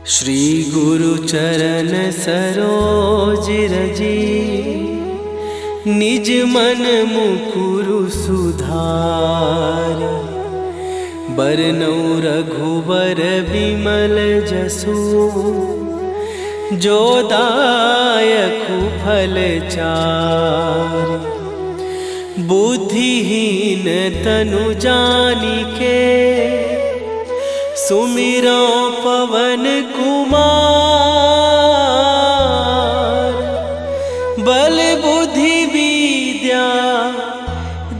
श्री गुरु चरण सरोज रजी, निज मन मुकुरु सुधार। बरनौ रघुबर बिमल जसु, जो दायकु फल चार। बुद्धिहीन तनु जानिके, सुमिरो पवन कुमार। बल बुद्धि विद्या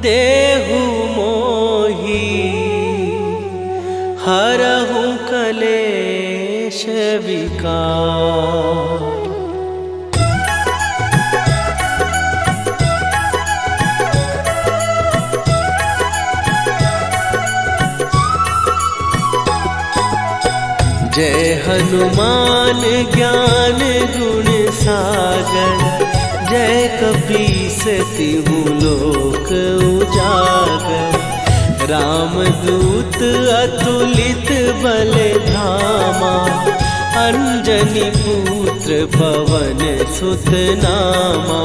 देहु मोहि, हरहु कलेश विकार। जय हनुमान ज्ञान गुण सागर, जय कपीस तिहु लोक उजागर। रामदूत अतुलित बल धामा, अंजनी पुत्र पवन सुत नामा।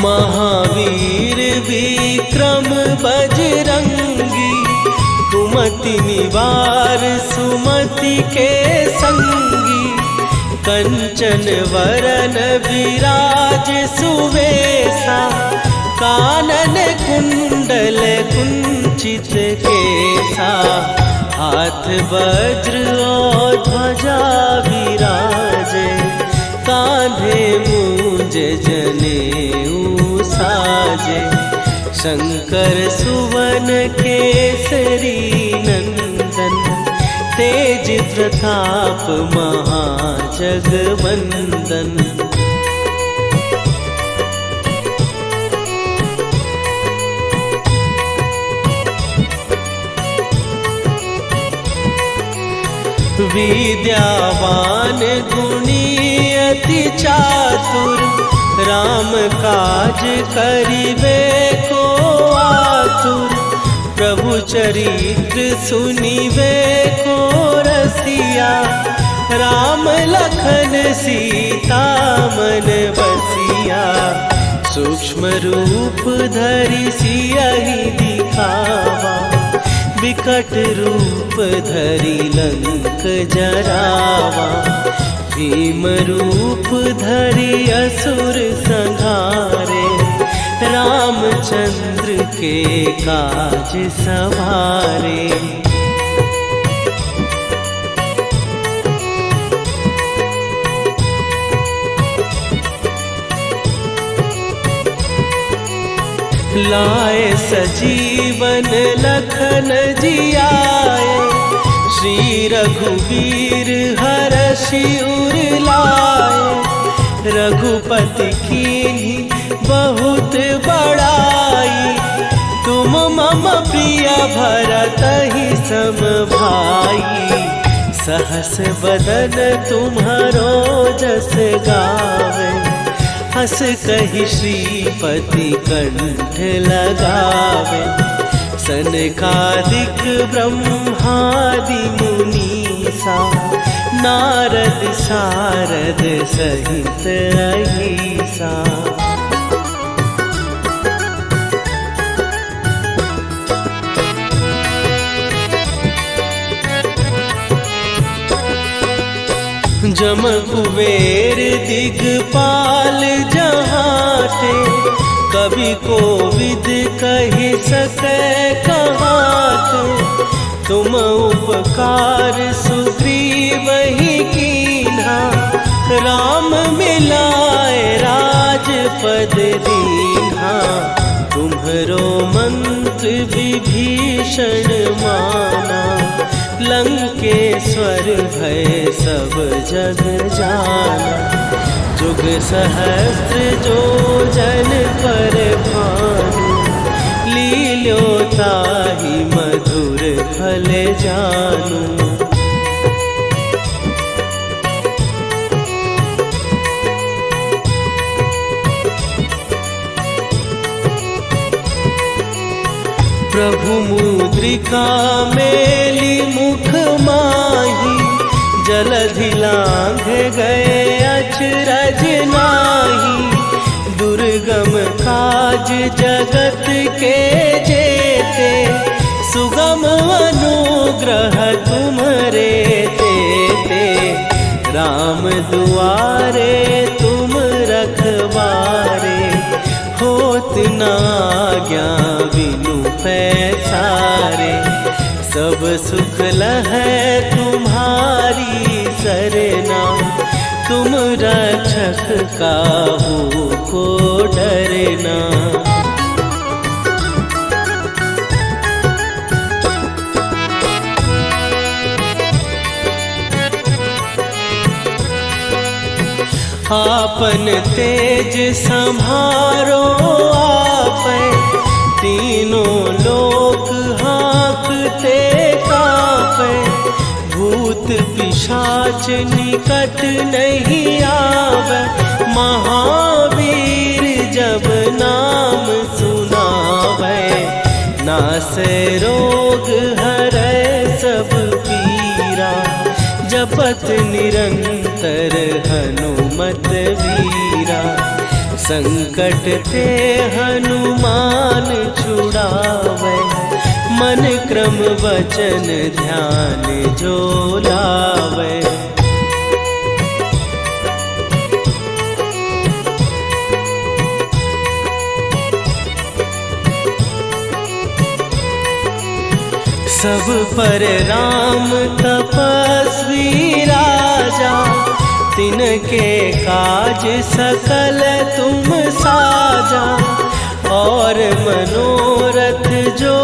महावीर विक्रम बजरंगी, कुमति निवार सुमति के संगी। कंचन वरन विराज सुवेशा, कानन कुंडल कुंचित केसा। हाथ वज्र और ध्वजा विराजे, कांधे मूंज जनेऊ साजे। शंकर सुवन केसरी नंदन, तेज प्रताप महाजगवंदन। विद्यावान गुणी अति चातुर, राम काज करिबे को आतुर। प्रभु चरित्र सुनिबे को रसिया, राम लखन सीता मन बसिया। सूक्ष्म रूप धरि सियहि दिखावा, विकट रूप धरि लंक जरावा। भीम रूप धरि असुर संहारे, रामचंद्र के काज सवारे। लाए सजीवन लखन जियाए, श्री रघुवीर हरषि उर लाए। रघुपति कीन्ही बहुत बड़ाई, तुम मम प्रिय भरतहि सम भाई। सहस बदन तुम्हारो जस गावे, हस कहि श्रीपति कंठ लगावे। सनकादिक ब्रह्मादि मुनीसा, नारद सारद सहित अहिसा। जम कुबेर दिगपाल जहाते, कवि कोविद कहि सकै कहाते। तुम उपकार सुग्रीवहि कीन्हा, राम मिलाए राजपद दीन्हा। तुम्हरो मंत्र विभीषण माना, लंकेश्वर भय सब जग जाना। जुग सहस्त्र जो जन पर भानु, लील्यो ताहि मधुर फल जानू। प्रभु मुद्रिका मेली मुख माही, जलधि लांघ गए अचरज नाही। दुर्गम काज जगत के जेते, सुगम अनुग्रह तुम्हरे तेते। राम दुआरे तुम रखवारे, होत न आज्ञा बिनु पैसारे। सब सुख लहै तुम्हारी सरना, तुम रक्षक काहू को डरना। आपन तेज संभारो आपै, तीनों लोक हाँकते कांपै। भूत पिशाच निकट नहीं आवे, महावीर जब नाम सुनावे। नासै रोग हरै सब पीरा, जपत निरंतर हनुमत वीरा। संकट ते हनुमान छुड़ावे, मन क्रम वचन ध्यान जो लावे। सब पर राम तपस्वी राजा, तिनके काज सकल तुम साजा। और मनोरथ जो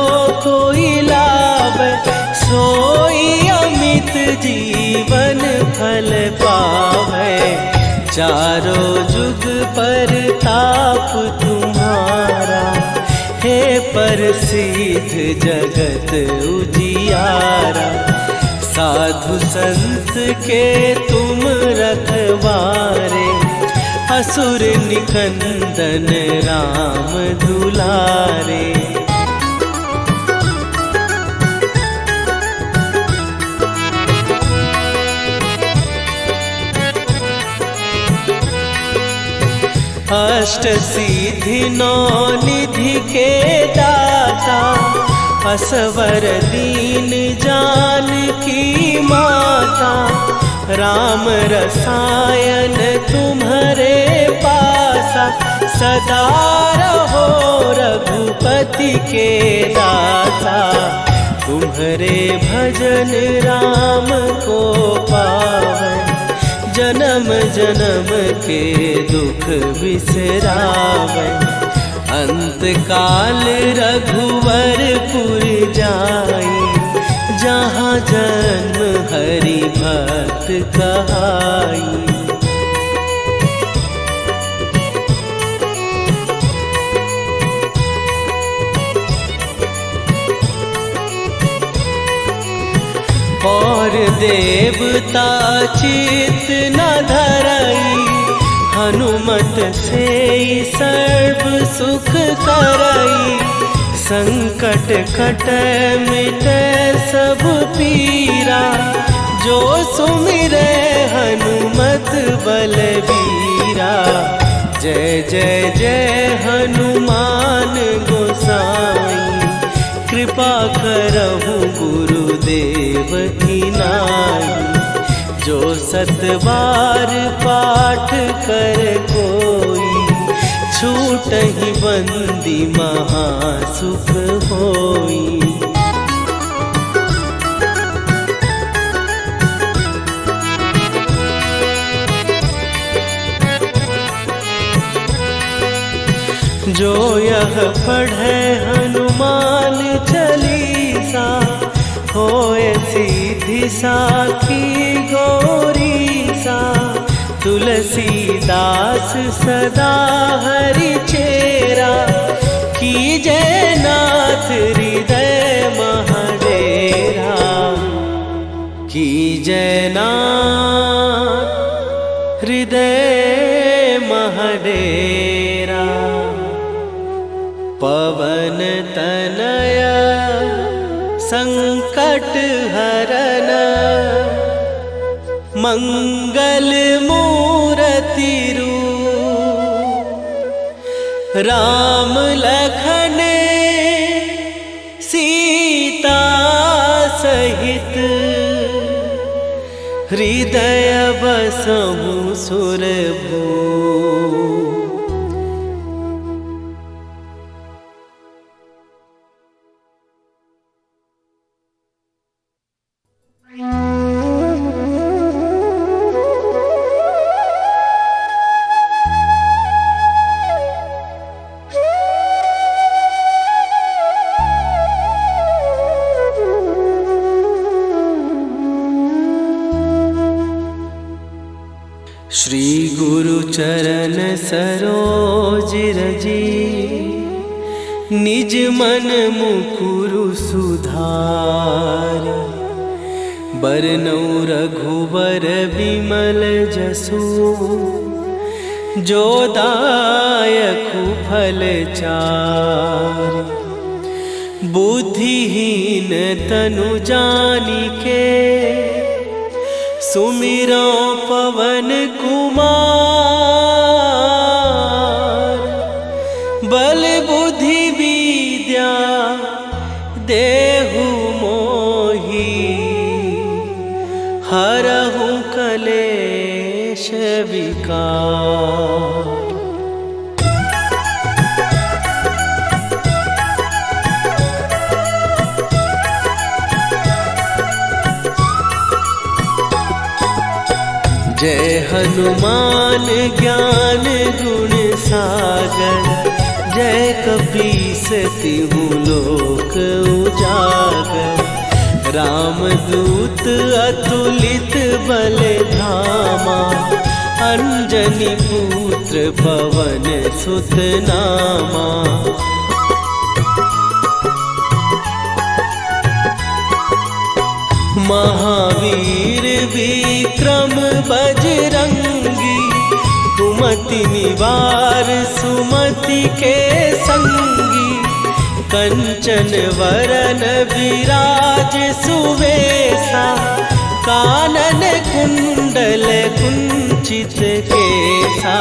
कोई लावे, सोई अमित जीवन फल पावे। चारों जुग पर ताप तुम्हारा, हे प्रसिद्ध जगत उजियारा। साधु संत के तुम रखवारे, असुर निकंदन राम दुलारे। अष्ट सिद्धि नौ निधि के दाता, असवर दीन जानकी माता। राम रसायन तुम्हारे पासा, सदा रहो रघुपति के दासा। तुम्हारे भजन राम को पावै, जन्म जन्म के दुख बिसरावै। अंत काल रघुवरपुर जाई, जहाँ जन्म हरि भक्त कहाई। और देवता चित न धरई, हनुमत से सर्व सुख करई। संकट कटै मिटै सब पीरा, जो सुमिरै हनुमत बलबीरा। जय जय जय हनुमान गोसाई, कृपा करहु गुरुदेव की नाई। जो सत बार पाठ कर कोई, छूटहि बंदी महासुख होई। जो यह पढ़े हनुमान चालीसा, होए सीधी साखी गौरीसा। तुलसीदास सदा हरि चेरा, कीजय नाथ हृदय महडेरा। कीजय नाथ हृदय महडेरा। पवन तनय शरण मंगल मूर्ति रूप राम लखन सीता सहित हृदय बसहु सुरभू। श्री गुरु चरण सरोज रजी निज मन मुकुरु सुधार। बरनौ रघुबर बिमल जसु जो दायकु फल चार। बुद्धिहीन तनु जानिके सुमिरो पवन कुमार। बल बुद्धि विद्या देहु मोहि हरहु कलेश विकार। जय हनुमान ज्ञान गुण सागर। जय कपीस तिहु लोक उजागर। रामदूत अतुलित बल धामा। अंजनी पुत्र पवन सुत नामा। महावीर विक्रम बजरंगी। कुमति निवार सुमति के संगी। कंचन वरन विराज सुवेशा। कानन कुंडल कुंचित केसा।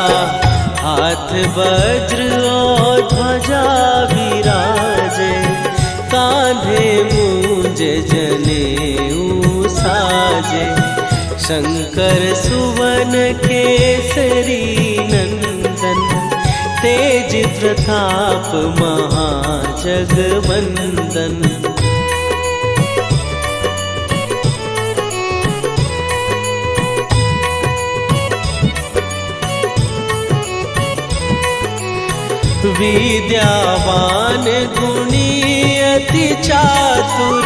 हाथ वज्र और ध्वजा विराजे। कांधे मूंज जनेऊ साजे। शंकर सुवन केसरी नंदन। तेज प्रताप महाजगवंदन। विद्यावान गुणी अति चातुर।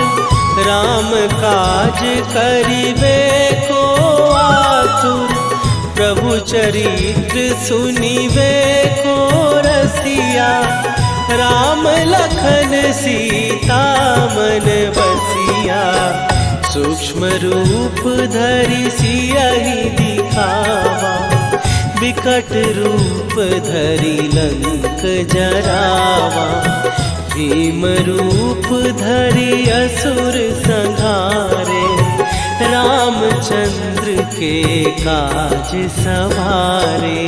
राम काज करिबे को आतुर। प्रभु चरित्र सुनिबे को रसिया। राम लखन सीता मन बसिया। सूक्ष्म रूप धरि सियहि दिखावा। विकट रूप धरि लंक जरावा। भीम रूप धरि असुर संहारे। रामचंद्र के काज सवारे।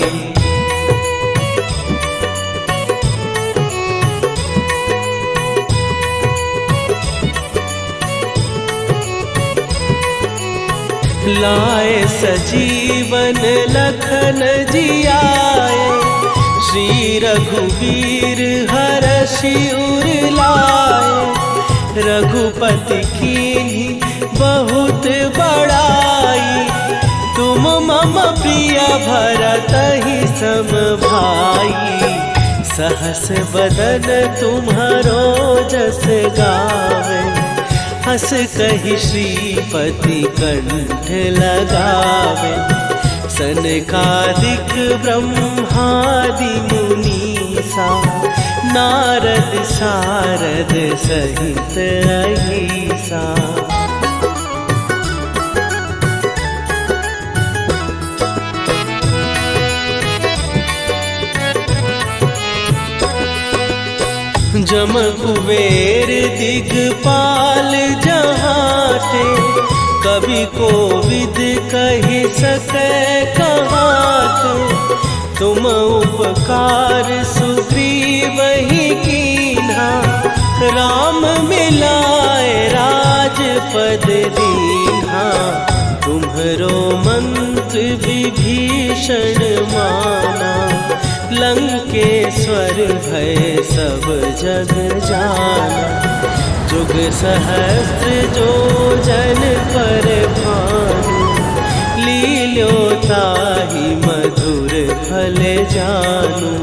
लाए सजीवन लखन जियाए। श्री रघुवीर हरषि उर लाए। रघुपति कीन्ही बहुत बड़ाई। तुम मम प्रिय भरतहि सम भाई। सहस बदन तुम्हारो जस गावे। हस कहि श्रीपति कंठ लगावे। सनकादिक ब्रह्मादि मुनीसा। नारद सारद सहित अहिसा। जम कुबेर दिगपाल जहाते, कवि कोविद कहि सकै कहाते। तुम उपकार सुग्रीव ही कीन्हा, राम मिलाए राजपद दीन्हा। तुम्हरो मंत्र विभीषण माना, लंकेश्वर भय सब जग जाना। जुग सहस्त्र जो जन पर भानु, लील्यो ताहि मधुर फल जानू।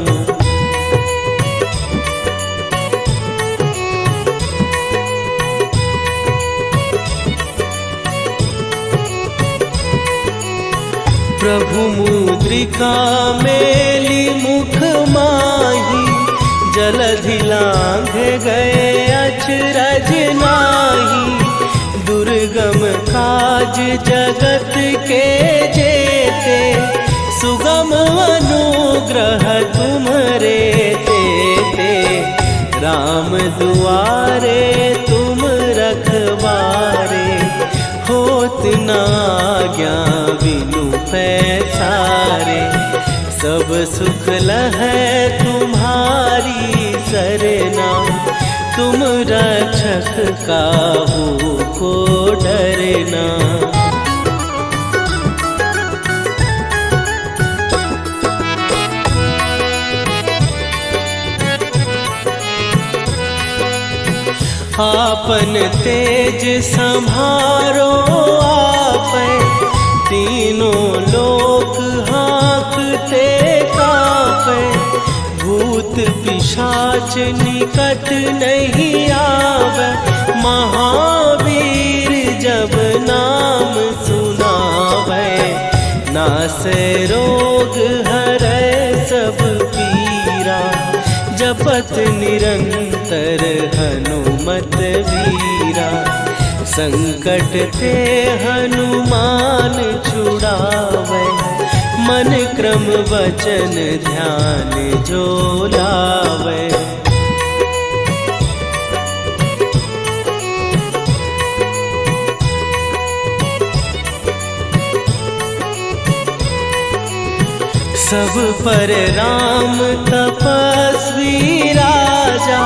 प्रभु मुद्रिका मेली मुख माही, जलधि लांघ गए अचरज नाही। दुर्गम काज जगत के जेते, सुगम अनुग्रह तुम्हरे तेते। राम दुआरे तुम रखवारे, होत न आज्ञा बिनु पैसारे। सब सुख लहै तुम्हारी सरना, तुम रक्षक काहू को डरना। आपन तेज सम्हारो आपै, तीनों लोक हाँकते कांपै। भूत पिशाच निकट नहीं आवे, महावीर जब नाम सुनावे। नासै रोग हरै सब पीरा, जपत निरंतर हनुमत वीरा। संकट ते हनुमान छुड़ावे, मन क्रम वचन ध्यान जो लावे। सब पर राम तपस्वी राजा,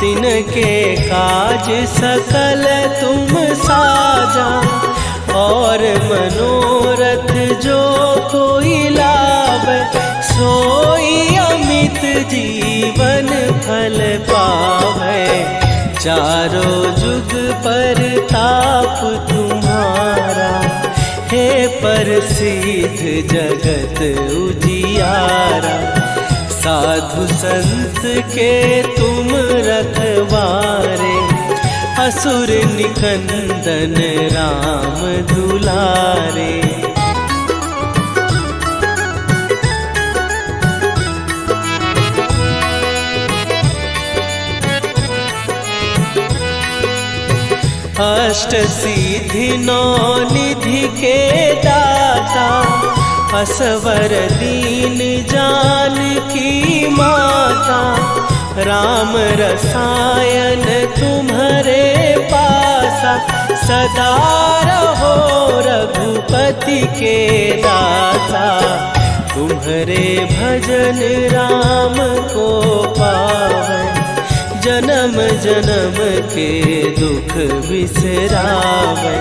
तिनके काज सकल तुम साजा। और मनोरथ जो कोई लावे, सोई अमित जीवन फल पावे। चारों जुग पर ताप तुम्हारा, हे प्रसिद्ध जगत उजियारा। साधु संत के तुम रखवारे, असुर निकंदन राम दुलारे। अष्ट सिद्धि नौ निधि के दाता, असवर दीन जानकी माता। राम रसायन तुम्हारे पासा, सदा रहो रघुपति के दासा। तुम्हारे भजन राम को पावै, जन्म जन्म के दुख बिसरावै।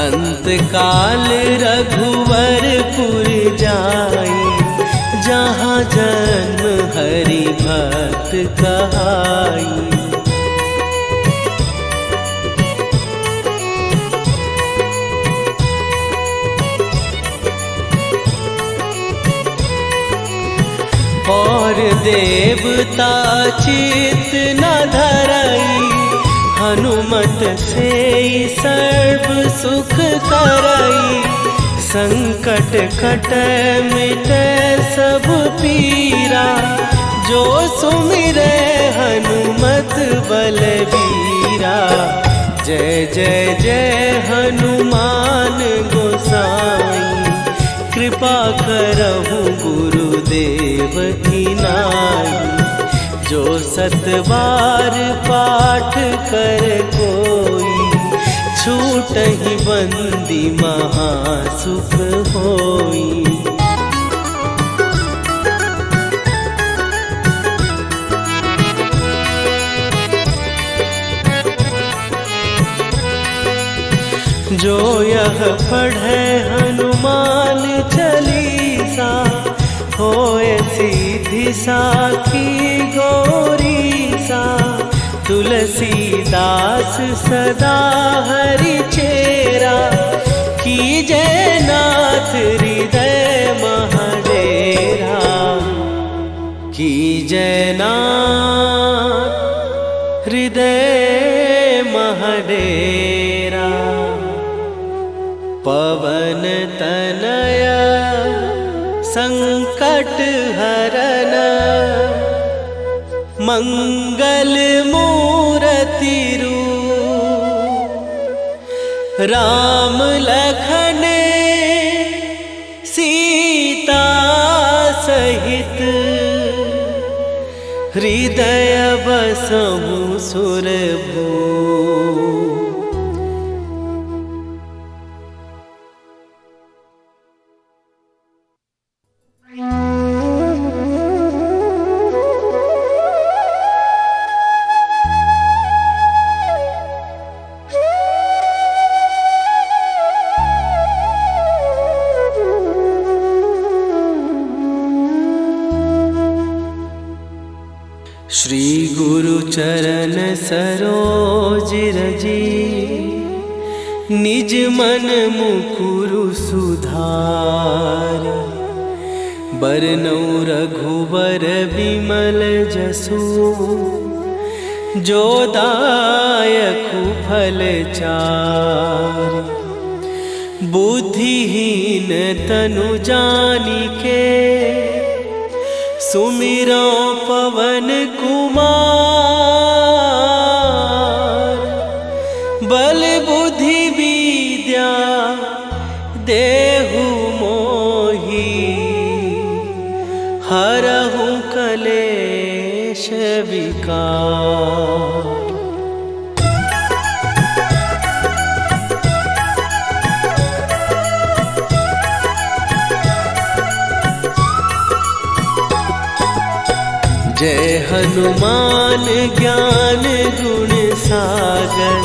अंत काल रघुवरपुर जाई, जहाँ जन्म हरि भक्त कहाई। और देवता चित न धरई, हनुमत से सर्व सुख करई। संकट कटै मिटै सब पीरा, जो सुमिरै हनुमत बलबीरा। जय जय जय हनुमान गोसाई, कृपा करहु गुरुदेव की नाई। जो सतबार पाठ कर कोई, छूटहि बंदी महासुख होई। जो यह पढ़े हनुमान चालीसा, होए सीधी साखी गौरीसा। तुलसीदास सदा हरि चेरा, कीजय नाथ हृदय महडेरा। कीजय नाथ हृदय महडेरा। पवन तनया संकट हरन, मंगल मूर्ति रूप। राम लखन सीता सहित, हृदय बसहु सुरभूप। श्री गुरु चरण सरोज रजी, निज मन मुकुरु सुधार। बरनउँ रघुबर बिमल जसु, जो दायकु फल चारि। बुद्धिहीन तनु जानिके, सुमिरो पवन कुमार। बल बुद्धि विद्या देहु मोहि, हरहु कलेश विकार। जय हनुमान ज्ञान गुण सागर,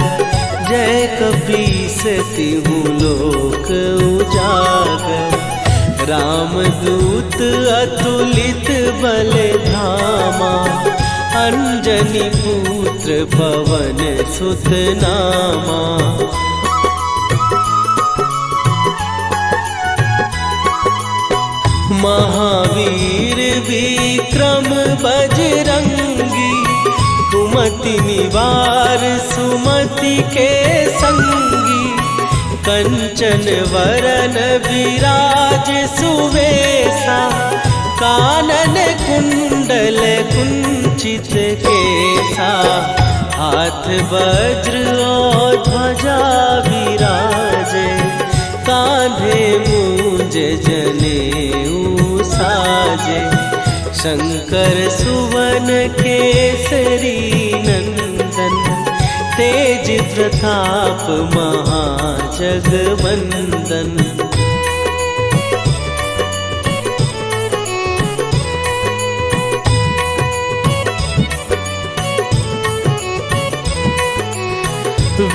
जय कपीस तिहु लोक उजागर। रामदूत अतुलित बल धामा, अंजनी पुत्र पवन सुत नामा। महावीर विक्रम बजरंगी, कुमति निवार सुमति के संगी। कंचन वरन विराज सुवेशा, कानन कुंडल कुंचित केसा। हाथ वज्र और ध्वजा विराजे, कांधे मूंज जनेऊ साजे। शंकर सुवन केसरी नंदन, तेज प्रताप महाजगवंदन।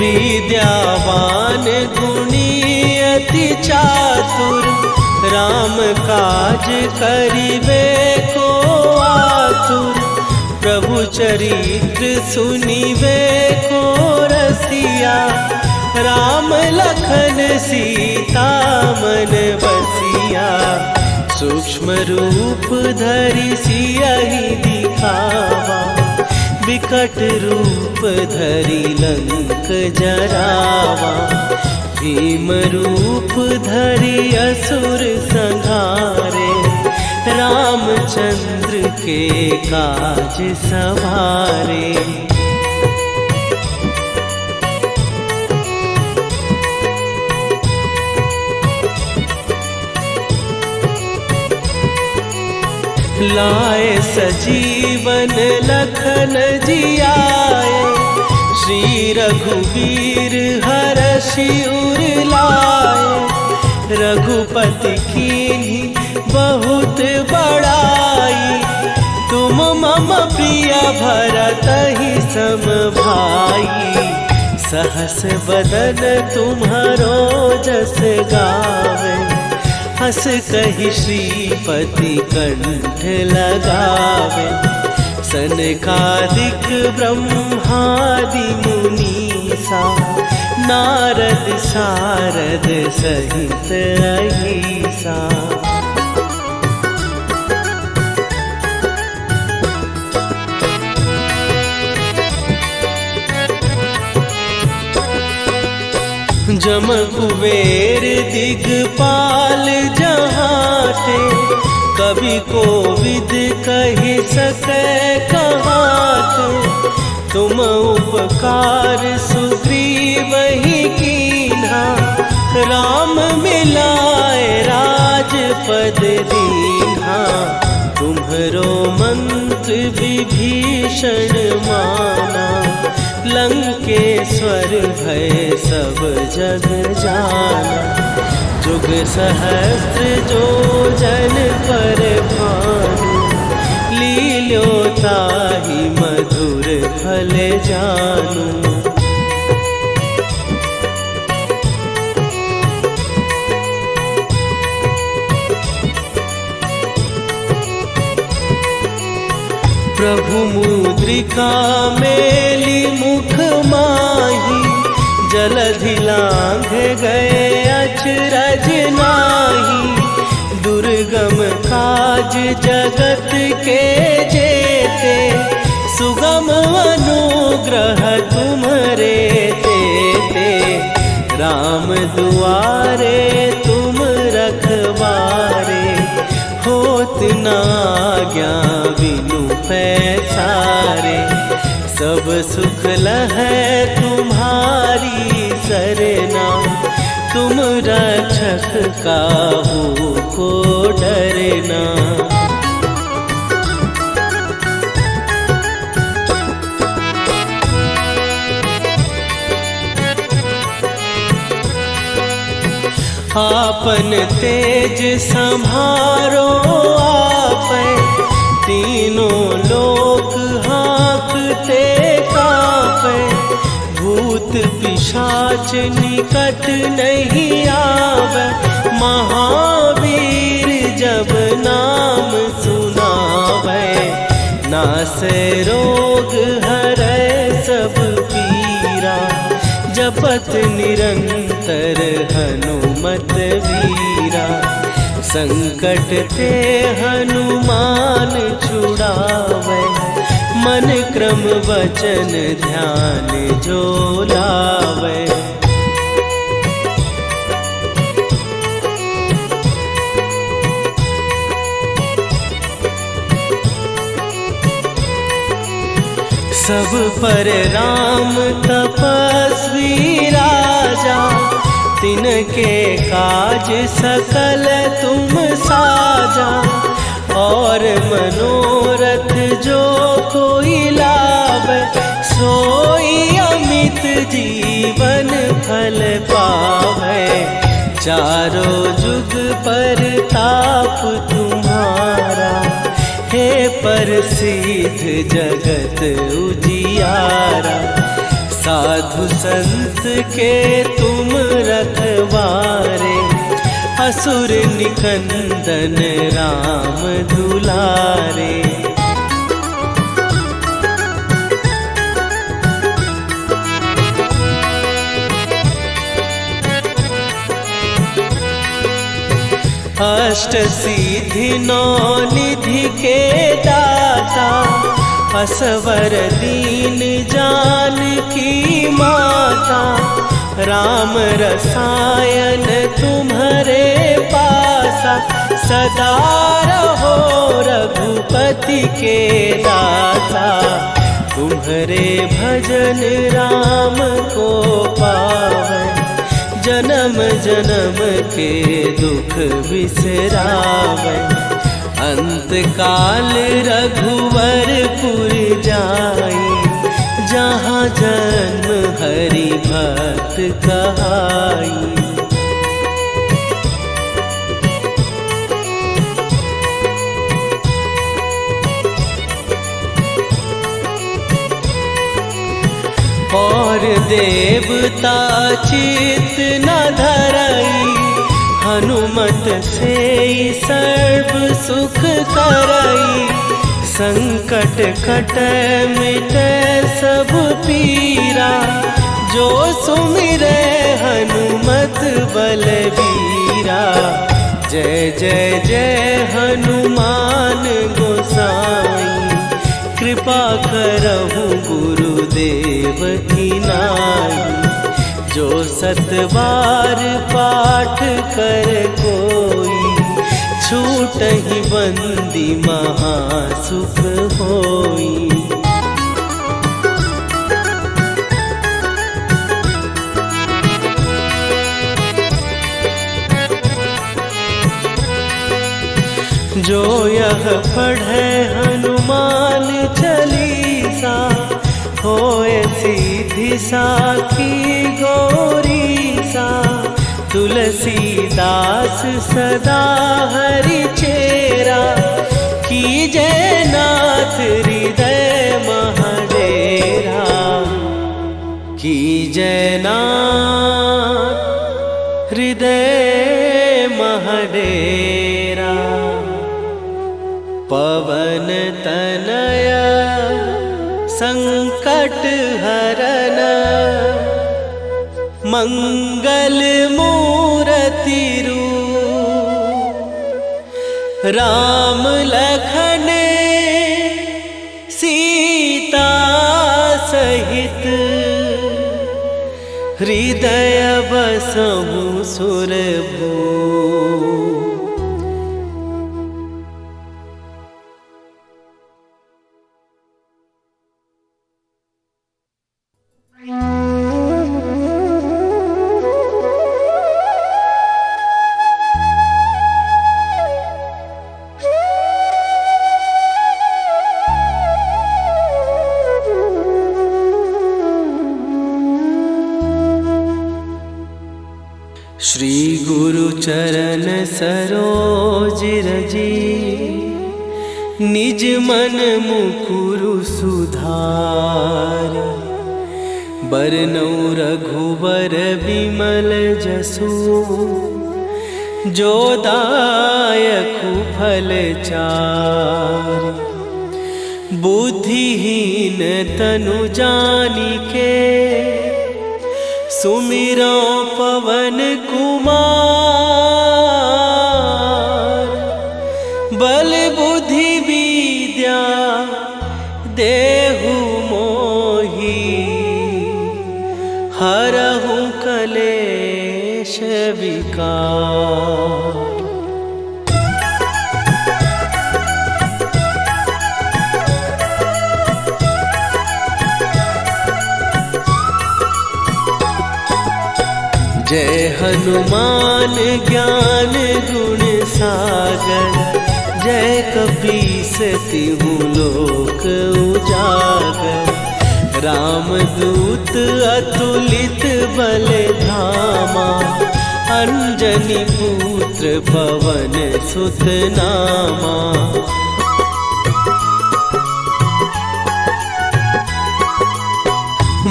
विद्यावान गुणी अति चातुर, राम काज करिबे को आतुर। प्रभु चरित्र सुनिबे को रसिया, राम लखन सीता मन बसिया। सूक्ष्म रूप धरि सियहि दिखावा, विकट रूप धरि लंक जरावा। भीम रूप धरि असुर संहारे, रामचंद्र के काज सवारे। लाए सजीवन लखन जियाए, श्री रघुवीर हरषि उर लाए। रघुपति कीन्ही बहुत बड़ाई, तुम मम प्रिय भरतहि सम भाई। सहस बदन तुम्हारो जस गावे, हस कहि श्रीपति कंठ लगावे। सनकादिक ब्रह्मादि मुनीसा, नारद सारद सहित अहिसा। जम कुबेर दिगपाल जहाते, कवि कोविद कहि सकै कहाते। तुम उपकार सुग्रीवहि कीन्हा, राम मिलाए राजपद दीन्हा। तुम्हरो मंत्र विभीषण माना, लंकेश्वर भय सब जग जाना। जुग सहस्त्र जो जन पर भानु, लील्यो ताहि मधुर फल जानू। प्रभु मुद्रिका मेली मुख माही, जलधि लांघ गए अचरज नाही। दुर्गम काज जगत के जेते, सुगम अनुग्रह तुम्हरे तेते। राम दुआरे तुम रखवारे, होत न आज्ञा बिनु पैसारे। सब सुख लहै तुम्हारी सरना, तुम रक्षक काहू को डरना। आपन तेज सम्हारो आपै, तीनों लोक हाँकते कांपै। भूत पिशाच निकट नहीं आवे, महावीर जब नाम सुनावे। नासै रोग हरै सब पीरा, जपत निरंतर हनुमत वीरा। संकट ते हनुमान छुड़ावे, मन क्रम वचन ध्यान जो लावे। सब पर राम तपस्वी राजा, तिनके काज सकल तुम साजा। और मनोरथ जो कोई लावे, सोई अमित जीवन फल पावे। चारों जुग पर ताप तुम्हारा, हे प्रसिद्ध जगत उजियारा। साधु संत के तुम रखवारे, असुर निकंदन राम दुलारे। अष्ट सिद्धि नौ निधि के दाता, असवर दीन जानकी माता। राम रसायन तुम्हारे पासा, सदा रहो रघुपति के दाता। तुम्हारे भजन राम को पावे, जन्म जन्म के दुख बिसरावे। अंत काल रघुवरपुर जाई, जहाँ जन्म हरि भक्त कहाई। और देवता चित न धरई, हनुमत से सर्व सुख करई। संकट कट मिटे सब पीरा, जो सुमिरे हनुमत बलबीरा। जय जय जय हनुमान गोसाई, कृपा करहु गुरुदेव की नाई। जो सत बार पाठ कर कोई, छूटहि बंदी महासुख होई। जो यह पढ़े हनुमान चालीसा, होए सीधी साखी गौरीसा। तुलसीदास सदा हरि चेरा, कीजय नाथ हृदय महडेरा। कीजय नाथ हृदय महडेरा। पवन तनय संकट हरन, मंगल मूरति रूप। राम लखन सीता सहित, हृदय बसहु सुरभूप। श्री गुरु चरण सरोज रजी, निज मन मुकुरु सुधार। बरनउँ रघुवर बिमल जसु, जो दायकु फल चारि। बुद्धिहीन तनु जानिके, सुमिरो पवन कुमार। बल बुद्धि विद्या देहु मोहि, हरहु कलेश विकार। जय हनुमान ज्ञान गुण सागर, जय कपीस तिहु लोक उजागर। रामदूत अतुलित बल धामा, अंजनी पुत्र पवन सुत नामा।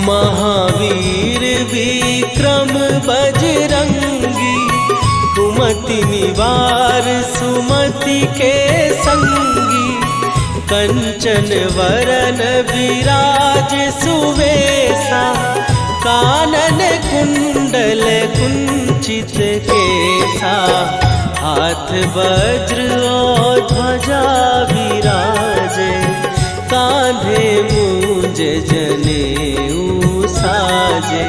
महावीर विक्रम बजरंगी, कुमति निवार सुमति के संगी। कंचन वरन विराज सुवेशा, कानन कुंडल कुंचित केसा। हाथ वज्र और ध्वजा विराजे, कांधे मूंज जनेऊ साजे।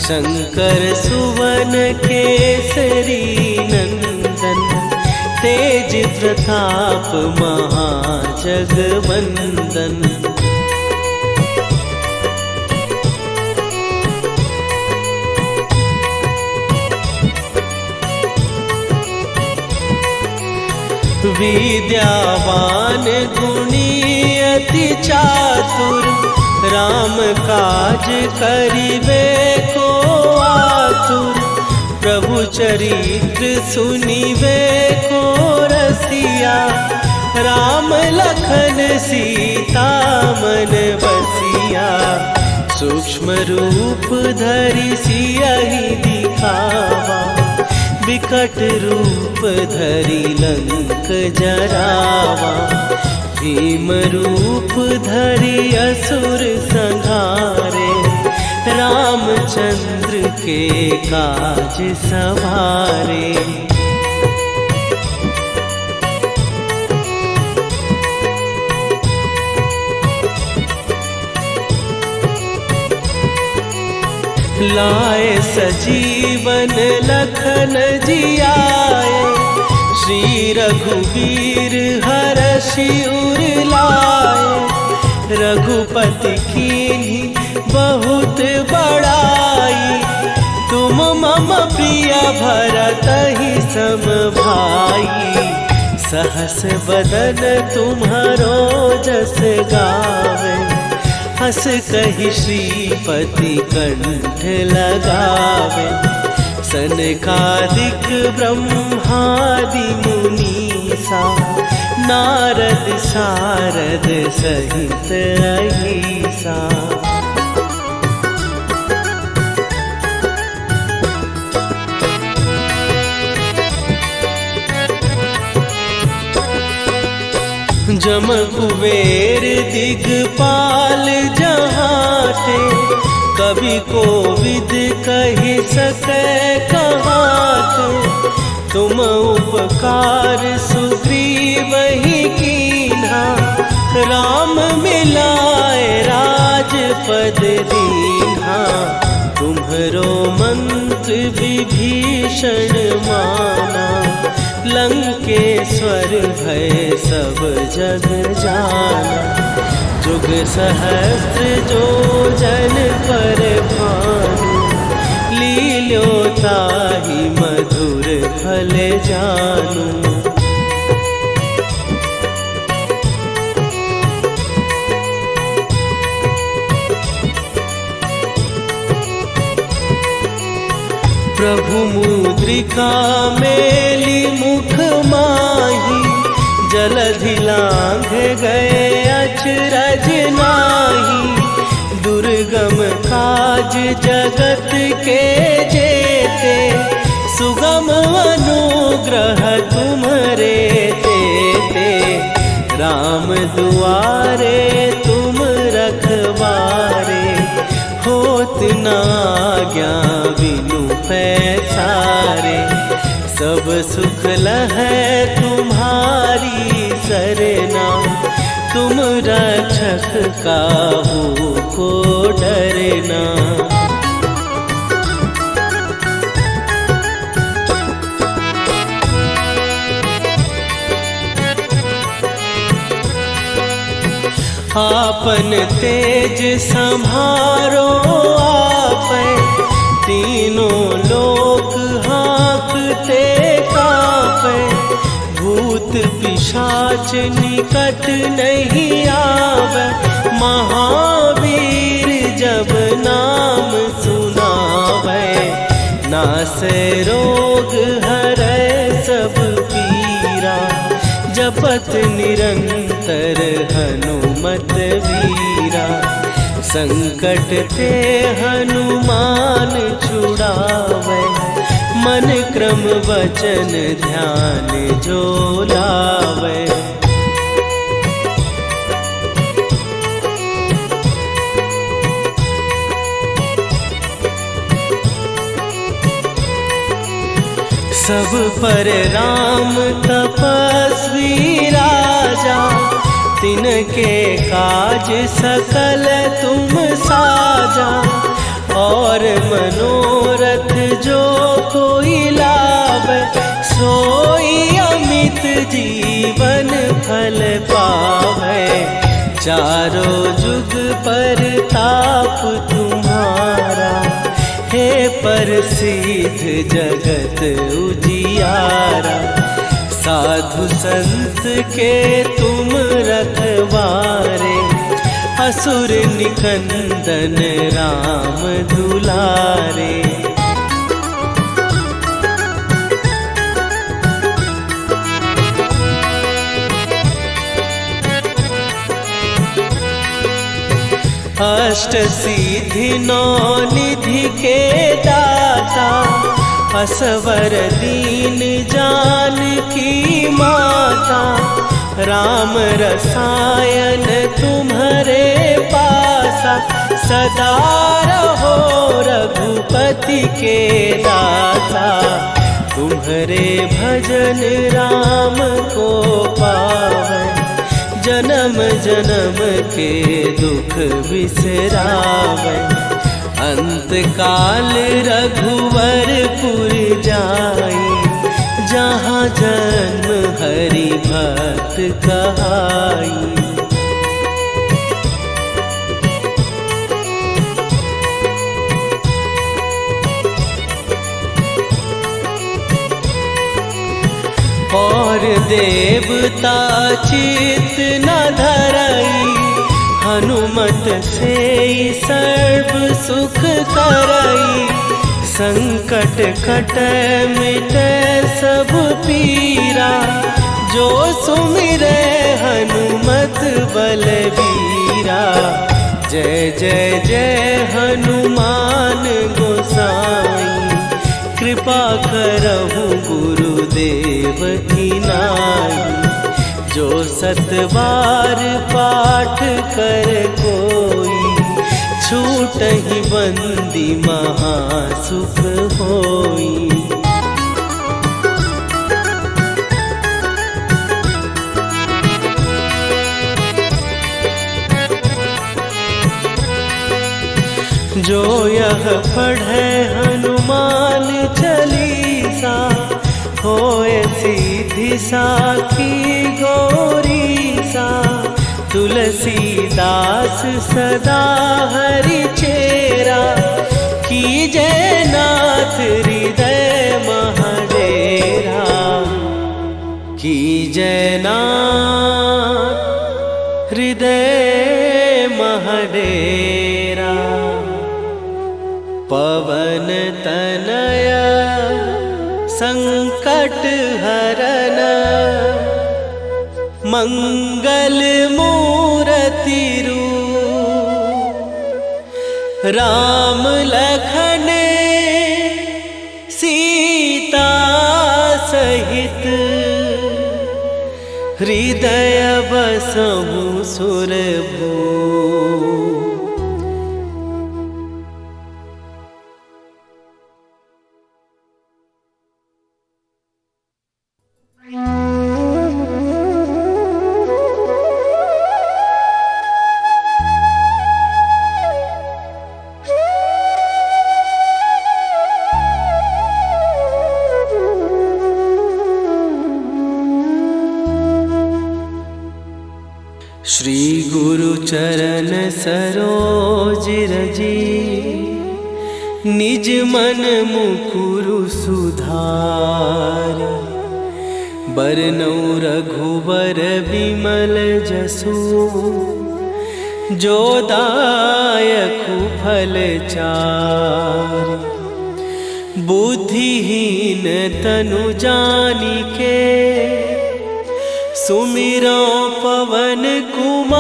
शंकर सुवन केसरी नंदन, तेज प्रताप महाजगवंदन। विद्यावान गुणी अति चातुर, राम काज करिबे को आतुर। प्रभु चरित्र सुनिबे को रसिया, राम लखन सीता मन बसिया। सूक्ष्म रूप धरि सियहि दिखावा, विकट रूप धरि लंक जरावा। भीम रूप धरि असुर संहारे, रामचंद्र के काज सवारे। लाए सजीवन लखन जियाए, श्री रघुवीर हरषि उर लाए। रघुपति कीन्ही बहुत बड़ाई, तुम मम प्रिय भरतहि सम भाई। सहस बदन तुम्हारो जस गावे, हस कहि श्रीपति कंठ लगावे। सनकादिक ब्रह्मादि मुनीसा, नारद सारद सहित अहिसा। जम कुबेर दिगपाल जहाते, कवि कोविद कहि सकै कहाते। तुम उपकार सुग्रीवहि कीन्हा, राम मिलाए राजपद दीन्हा। तुम्हरो मंत्र विभीषण माना, लंकेश्वर भय सब जग जाना। जुग सहस्त्र जो जन पर भानु, लील्यो ताहि मधुर फल जानू। प्रभु मुद्रिका मेली मुख माही, जलधि लांघ गए अचरज नाही। दुर्गम काज जगत के जेते, सुगम अनुग्रह तुम्हरे तेते। राम दुआरे तुम रखवारे, होत न आज्ञा बिनु पैसारे। सब सुख लहै तुम्हारी सरना, तुम रक्षक काहू को डरना। आपन तेज संभारो आपै, तीनों लोक हाँकते कांपै। भूत पिशाच निकट नहीं आवे, महावीर जब नाम सुनावे। नासै रोग हरै सब पीरा, जपत निरंतर हनुमत वीरा। संकट ते हनुमान छुड़ावे, मन क्रम वचन ध्यान जो लावे। सब पर राम तपस्वी राजा, तिनके काज सकल तुम साजा। और मनोरथ जो कोई लावे, सोई अमित जीवन फल पावे। चारों जुग पर ताप तुम्हारा, हे प्रसिद्ध जगत उजियारा। साधु संत के तुम रखवारे, असुर निकंदन राम दुलारे। अष्ट सिद्धि नौ निधि के दाता, असवर दीन जानकी माता। राम रसायन तुम्हारे पासा, सदा रहो रघुपति के दाता। तुम्हारे भजन राम को पावन, जन्म जन्म के दुख बिसरावे। अंत काल रघुवरपुर जाई, जहाँ जन्म हरि भक्त कहाई। और देवता चित न धरई, हनुमत से सर्व सुख करई। संकट कट मिट सब पीरा, जो सुमिरै हनुमत बलबीरा। जय जय जय हनुमान गोसाई, कृपा करहु गुरुदेव की नाई। जो सतबार पाठ कर कोई, छूटहि बंदी महासुख होई। जो यह पढ़े हनुमान चालीसा, होए सीधी साखी गौरीसा। तुलसीदास सदा हरि चेरा, कीजय नाथ हृदय महडेरा। कीजय नाथ हृदय महडेरा। पवन तनया संकट हरन, मंगल मूर्ति रूप। राम लखन सीता सहित, हृदय बसहु सुरभूप। श्री गुरु चरण सरोज रजी, निज मन मुकुरु सुधार। बरनौ रघुबर बिमल जसु, जो दायकु फल चार। बुद्धिहीन तनु जानिके, सुमिरो पवन कुमार।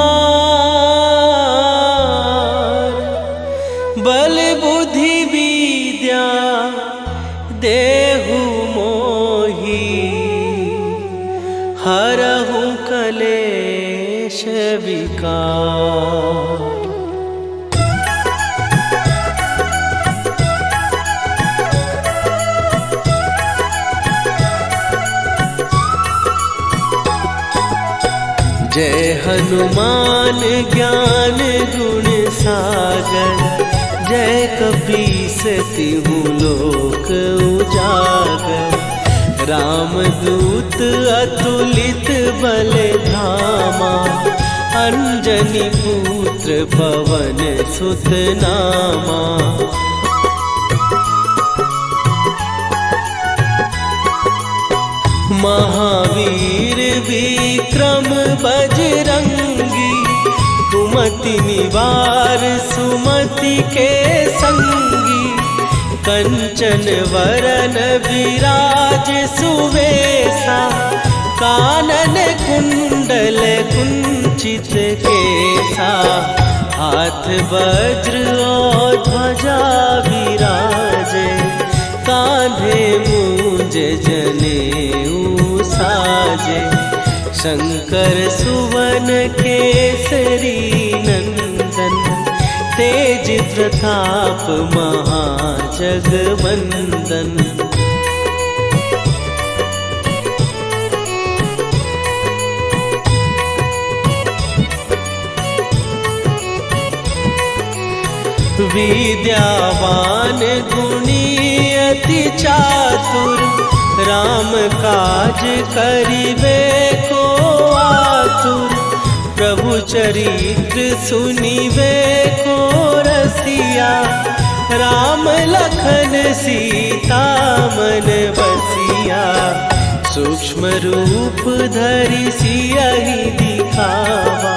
बल बुद्धि विद्या देहु मोहि, हरहु कलेश विकार। जय हनुमान ज्ञान गुण सागर, जय कपीस तिहु लोक उजागर। रामदूत अतुलित बल धामा, अंजनी पुत्र पवन सुत नामा। महावीर विक्रम बजरंगी, कुमति निवार सुमति के संगी। कंचन वरन विराज सुवेशा, कानन कुंडल कुंचित केसा। हाथ वज्र और ध्वजा विराजे, कांधे मूंज जनेऊ साजे। शंकर सुवन केसरी नंदन, तेज प्रताप महाजगवंदन। विद्यावान गुणी अति चातुर, राम काज करिबे को आतुर। प्रभु चरित्र सुनिबे को रसिया, राम लखन सीता मन बसिया। सूक्ष्म रूप धरि सियहि दिखावा,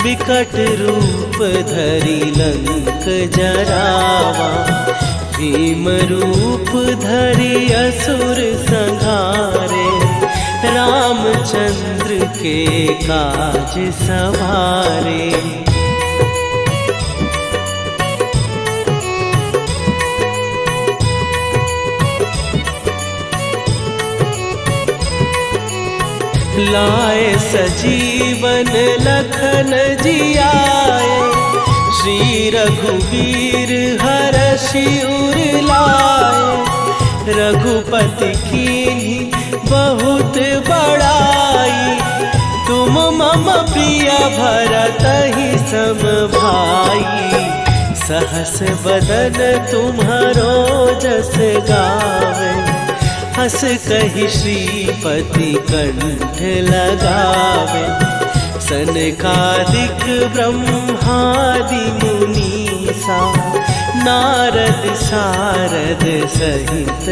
विकट रूप धरि लंक जरावा। भीम रूप धरि असुर संहारे, रामचंद्र के काज सवारे। लाए सजीवन लखन जियाए, श्री रघुवीर हरषि उर लाए। रघुपति कीन्ही बहुत बड़ाई, तुम मम प्रिय भरतहि सम भाई। सहस बदन तुम्हारो जस गावे, हस कहि श्रीपति कंठ लगावे। सनकादिक ब्रह्मादि मुनीसा, नारद सारद सहित